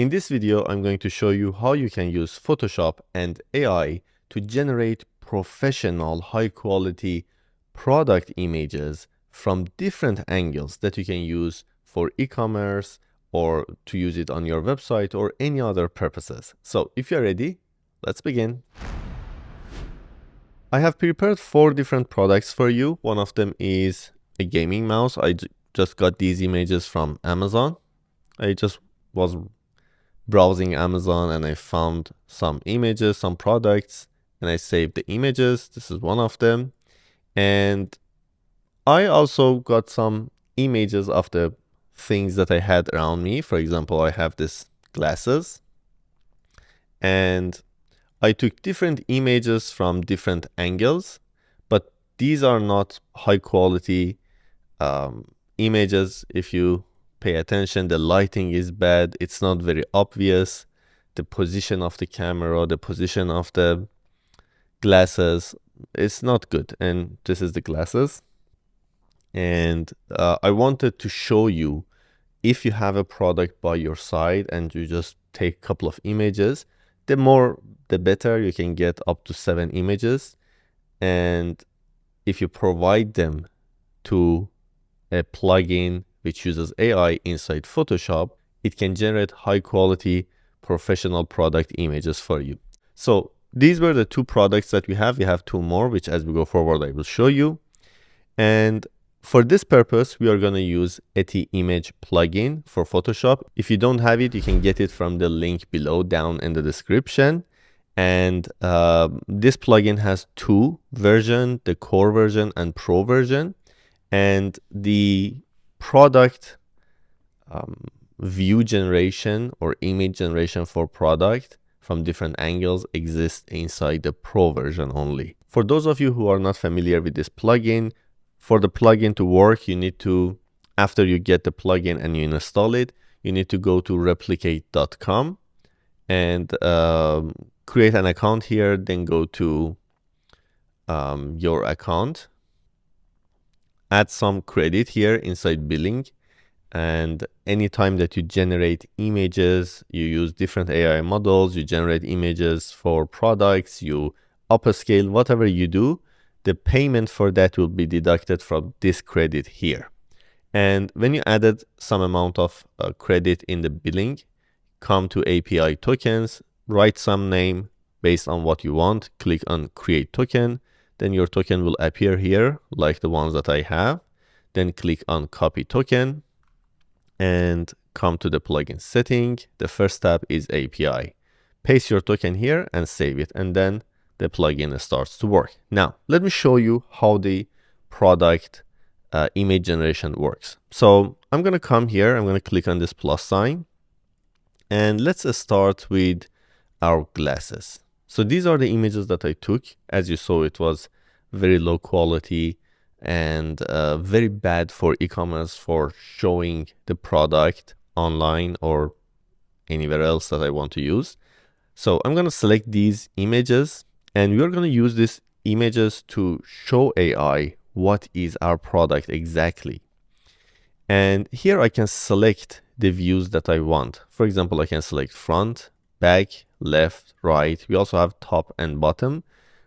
In this video, I'm going to show you how you can use Photoshop and AI to generate professional, high-quality product images from different angles that you can use for e-commerce or to use it on your website or any other purposes. So if you're ready, let's begin. I have prepared 4 different products for you. One of them is a gaming mouse. I just got these images from Amazon. I just was browsing Amazon and I found some images, some products, and I saved the images. This is one of them. And I also got some images of the things that I had around me. For example, I have this glasses, and I took different images from different angles, but these are not high quality images. If you pay attention, the lighting is bad. It's not very obvious. The position of the camera, the position of the glasses, it's not good. And this is the glasses. And I wanted to show you, if you have a product by your side and you just take a couple of images, the more the better. You can get up to 7 images. And if you provide them to a plugin which uses AI inside Photoshop, it can generate high quality professional product images for you. So these were the 2 products that we have. We have 2 more, which as we go forward, I will show you. And for this purpose, we are going to use ETI Image plugin for Photoshop. If you don't have it, you can get it from the link below down in the description. And this plugin has 2 versions, the core version and pro version. And the product view generation or image generation for product from different angles exists inside the pro version only. For those of you who are not familiar with this plugin, for the plugin to work, you need to, after you get the plugin and you install it, you need to go to replicate.com and create an account here, then go to your account, add some credit here inside billing, and anytime that you generate images, you use different AI models, you generate images for products, you upscale, whatever you do, the payment for that will be deducted from this credit here. And when you added some amount of credit in the billing, come to API tokens, write some name based on what you want, click on create token, then your token will appear here like the ones that I have. Then click on copy token and come to the plugin setting. The first tab is API. Paste your token here and save it, and then the plugin starts to work. Now, let me show you how the product image generation works. So I'm going to come here, I'm going to click on this plus sign, and let's start with our glasses. So these are the images that I took. As you saw, it was very low quality and very bad for e-commerce, for showing the product online or anywhere else that I want to use. So I'm going to select these images, and we're going to use these images to show AI what is our product exactly. And here I can select the views that I want. For example, I can select front, back, left, right. We also have top and bottom,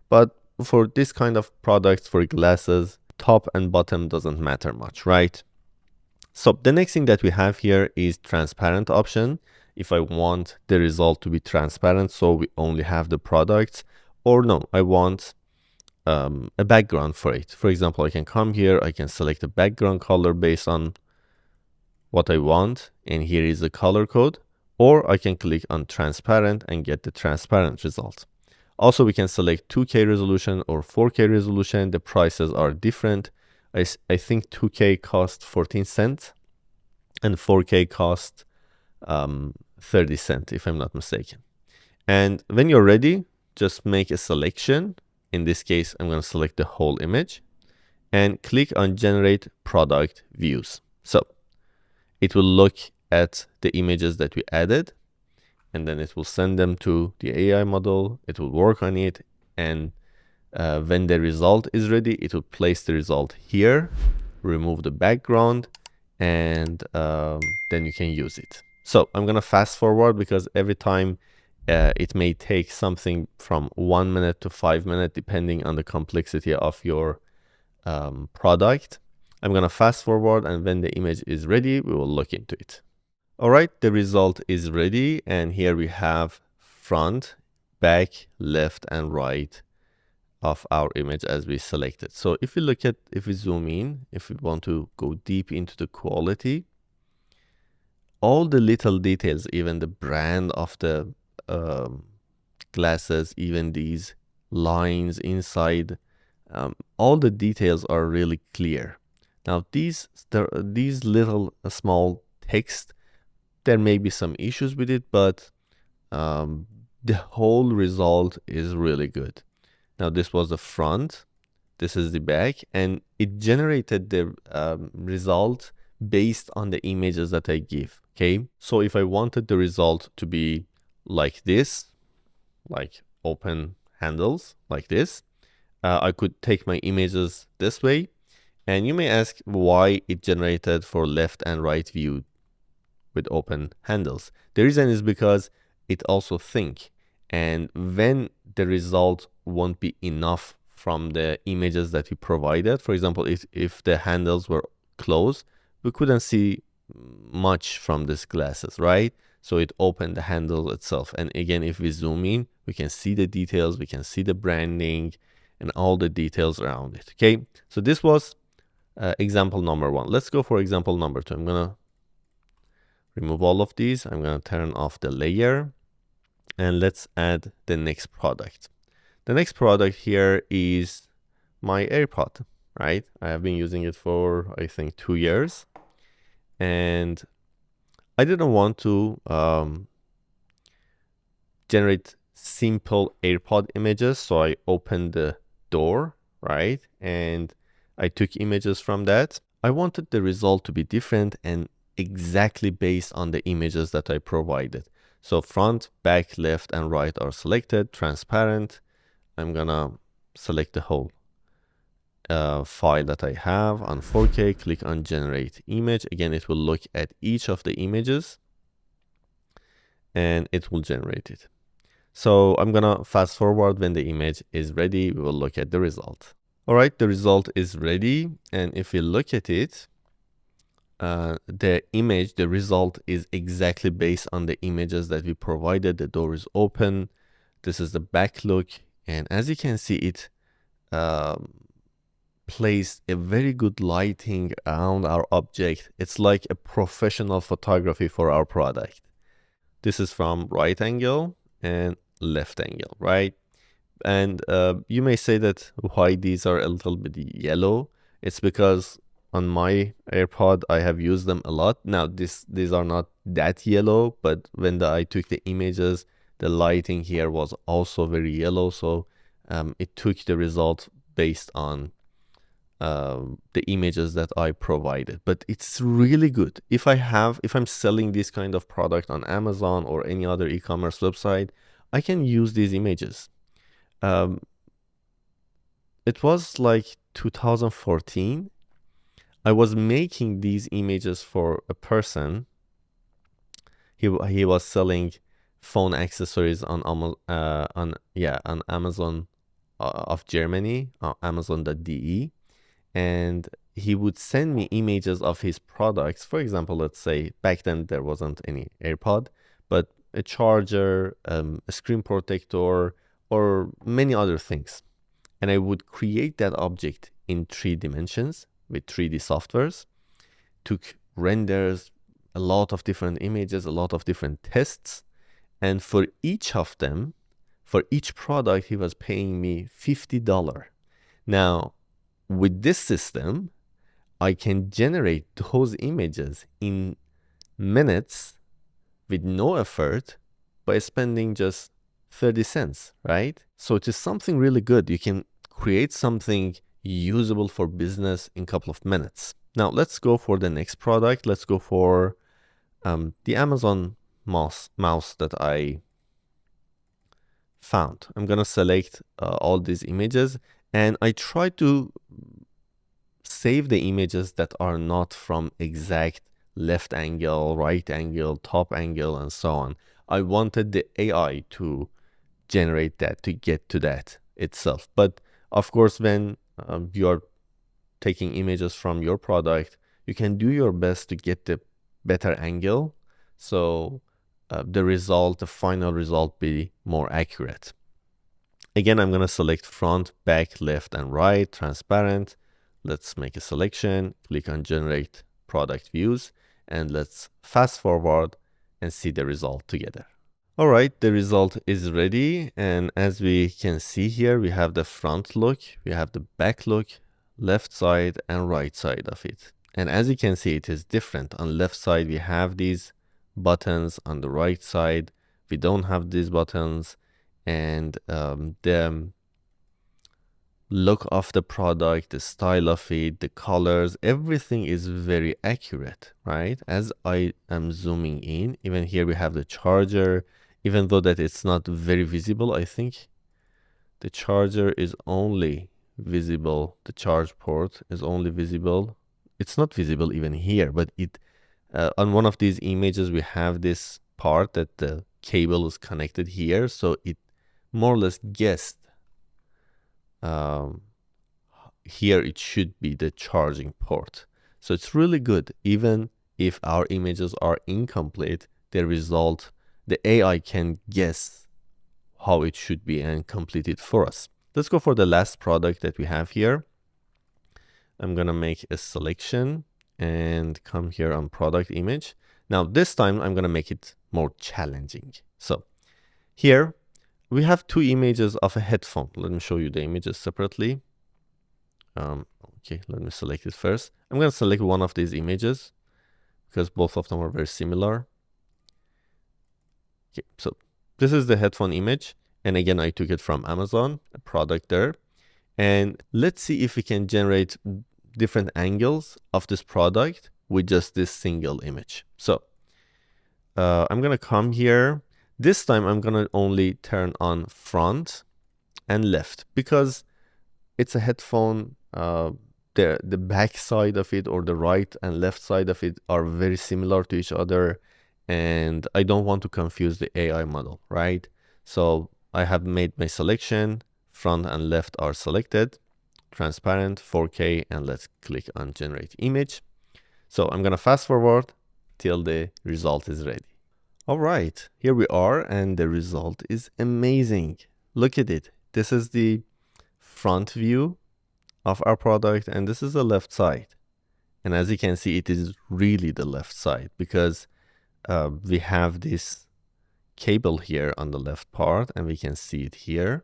but for this kind of products, for glasses, top and bottom doesn't matter much, right? So the next thing that we have here is transparent option. If I want the result to be transparent, so we only have the products, or no, I want a background for it. For example, I can come here, I can select a background color based on what I want, and here is the color code, or I can click on transparent and get the transparent result. Also, we can select 2K resolution or 4K resolution. The prices are different. I think 2K cost 14 cents and 4K cost 30 cents, if I'm not mistaken. And when you're ready, just make a selection. In this case, I'm going to select the whole image and click on generate product views. So it will look at the images that we added, and then it will send them to the AI model. It will work on it, and when the result is ready, it will place the result here, remove the background, and then you can use it. So I'm gonna fast forward because every time it may take something from 1 minute to 5 minutes depending on the complexity of your product. I'm gonna fast forward, and when the image is ready, we will look into it. All right, the result is ready, and here we have front, back, left, and right of our image as we selected. So if we zoom in, if we want to go deep into the quality, all the little details, even the brand of the glasses, even these lines inside, all the details are really clear. Now these little small text, there may be some issues with it, but the whole result is really good. Now this was the front, this is the back, and it generated the result based on the images that I give. Okay, so if I wanted the result to be like this, like open handles like this, I could take my images this way, and you may ask why it generated for left and right view with open handles. The reason is because it also think, and when the result won't be enough from the images that we provided, for example, if the handles were closed, we couldn't see much from these glasses, right? So it opened the handle itself. And again, if we zoom in, we can see the details, we can see the branding and all the details around it. Okay, so this was example number 1. Let's go for example number 2. I'm gonna remove all of these. I'm gonna turn off the layer, and let's add the next product. The next product here is my AirPod, right? I have been using it for, I think, 2 years, and I didn't want to generate simple AirPod images, so I opened the door, right? And I took images from that. I wanted the result to be different and exactly based on the images that I provided. So front, back, left, and right are selected, transparent. I'm gonna select the whole file that I have on 4K, click on generate image. Again, it will look at each of the images and it will generate it. So I'm gonna fast forward. When the image is ready, we will look at the result. All right, the result is ready, and if we look at it, the result is exactly based on the images that we provided. The door is open. This is the back look, and as you can see, it placed a very good lighting around our object. It's like a professional photography for our product. This is from right angle and left angle, right? And you may say that why these are a little bit yellow. It's because on my AirPod, I have used them a lot. Now, these are not that yellow, but when I took the images, the lighting here was also very yellow. So it took the result based on the images that I provided. But it's really good. If I'm selling this kind of product on Amazon or any other e-commerce website, I can use these images. It was like 2014. I was making these images for a person. He was selling phone accessories on Amazon of Germany, Amazon.de, and he would send me images of his products. For example, let's say back then there wasn't any AirPod, but a charger, a screen protector, or many other things. And I would create that object in 3 dimensions with 3D softwares, took renders, a lot of different images, a lot of different tests. And for each of them, for each product, he was paying me $50. Now, with this system, I can generate those images in minutes with no effort by spending just 30 cents, right? So it is something really good. You can create something usable for business in a couple of minutes. Now let's go for the next product. Let's go for the Amazon mouse that I found. I'm gonna select all these images, and I try to save the images that are not from exact left angle, right angle, top angle, and so on. I wanted the AI to generate that, to get to that itself. But of course, when you're taking images from your product, you can do your best to get the better angle, so the final result be more accurate. Again, I'm going to select front, back, left, and right, transparent. Let's make a selection, click on generate product views, and let's fast forward and see the result together. All right, the result is ready. And as we can see here, we have the front look, we have the back look, left side and right side of it. And as you can see, it is different. On left side, we have these buttons. On the right side, we don't have these buttons. And the look of the product, the style of it, the colors, everything is very accurate, right? As I am zooming in, even here we have the charger, even though that it's not very visible. I think the charger is only visible, the charge port is only visible. It's not visible even here, but it on one of these images we have this part that the cable is connected here, so it more or less guessed here it should be the charging port. So it's really good. Even if our images are incomplete, the result, the AI can guess how it should be and complete it for us. Let's go for the last product that we have here. I'm gonna make a selection and come here on product image. Now this time I'm gonna make it more challenging. So here we have two images of a headphone. Let me show you the images separately. Okay, let me select it first. I'm gonna select one of these images because both of them are very similar. Okay, so this is the headphone image. And again, I took it from Amazon, a product there. And let's see if we can generate different angles of this product with just this single image. So I'm gonna come here. This time I'm gonna only turn on front and left because it's a headphone. The back side of it or the right and left side of it are very similar to each other, and I don't want to confuse the AI model, right? So I have made my selection, front and left are selected, transparent, 4K, and let's click on generate image. So I'm gonna fast forward till the result is ready. All right, here we are, and the result is amazing. Look at it. This is the front view of our product, and this is the left side. And as you can see, it is really the left side because we have this cable here on the left part, and we can see it here.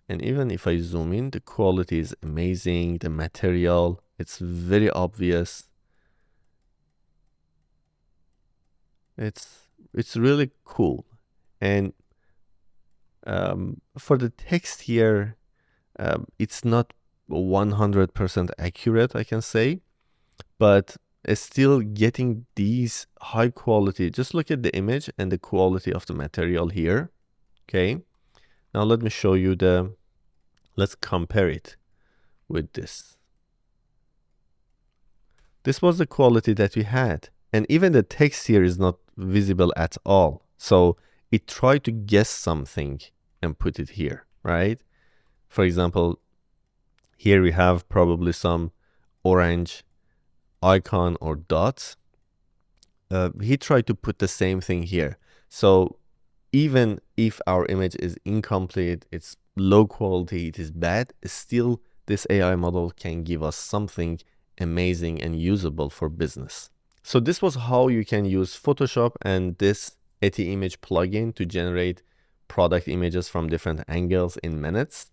And even if I zoom in, the quality is amazing. The material, it's very obvious. It's really cool. And for the text here, it's not 100% accurate, I can say, but still getting these high quality. Just look at the image and the quality of the material here. Okay, now let me show you let's compare it with this. This was the quality that we had, and even the text here is not visible at all. So it tried to guess something and put it here, right? For example, here we have probably some orange icon or dots. He tried to put the same thing here. So even if our image is incomplete, it's low quality, it is bad, still this AI model can give us something amazing and usable for business. So this was how you can use Photoshop and this ETI Image plugin to generate product images from different angles in minutes.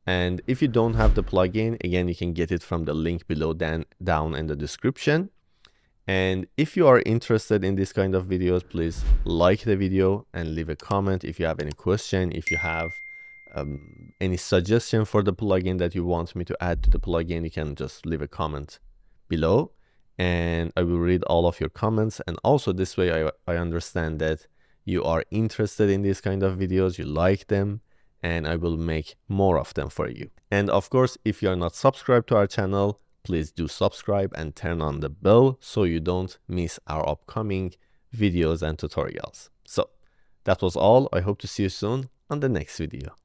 And if you don't have the plugin, again, you can get it from the link below down in the description. And if you are interested in this kind of videos, please like the video and leave a comment if you have any question. If you have any suggestion for the plugin that you want me to add to the plugin, you can just leave a comment below and I will read all of your comments. And also this way I understand that you are interested in these kind of videos, you like them, and I will make more of them for you. And of course, if you are not subscribed to our channel, please do subscribe and turn on the bell so you don't miss our upcoming videos and tutorials. So that was all. I hope to see you soon on the next video.